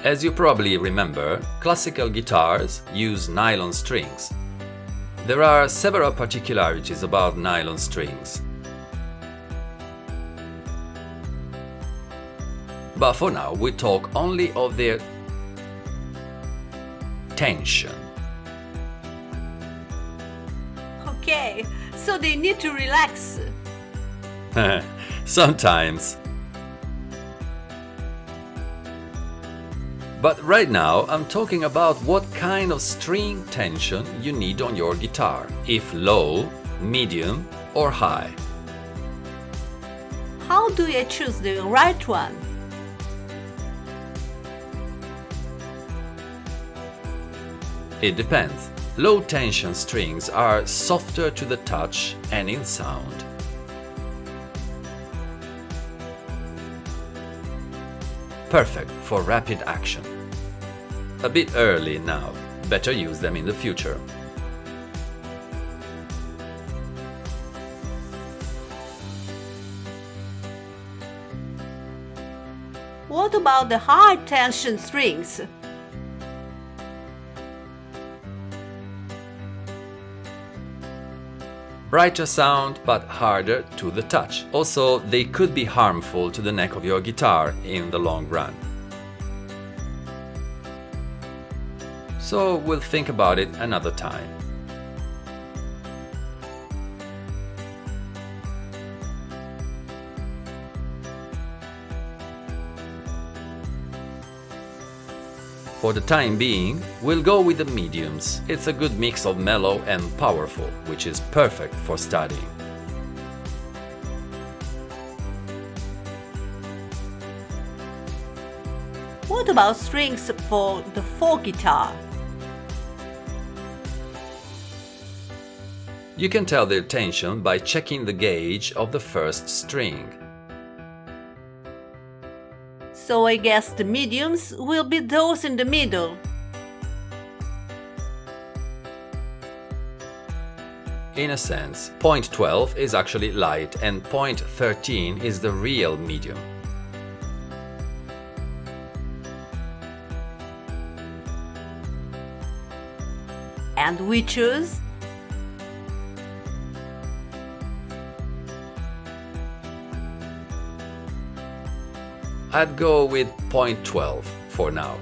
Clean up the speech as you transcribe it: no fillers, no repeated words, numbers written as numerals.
As you probably remember, classical guitars use nylon strings. There are several particularities about nylon strings. But for now, we talk only of their tension. Okay, so they need to relax. Sometimes. But right now, I'm talking about what kind of string tension you need on your guitar, if low, medium, or high. How do you choose the right one? It depends. Low tension strings are softer to the touch and in sound. Perfect for rapid action. A bit early now, better use them in the future. What about the high tension strings? Brighter sound, but harder to the touch. Also, they could be harmful to the neck of your guitar in the long run. So we'll think about it another time. For the time being, we'll go with the mediums. It's a good mix of mellow and powerful, which is perfect for studying. What about strings for the folk guitar? You can tell their tension by checking the gauge of the first string. So I guess the mediums will be those in the middle. In a sense, point 12 is actually light and point 13 is the real medium. And we choose? I'd go with point 12 for now.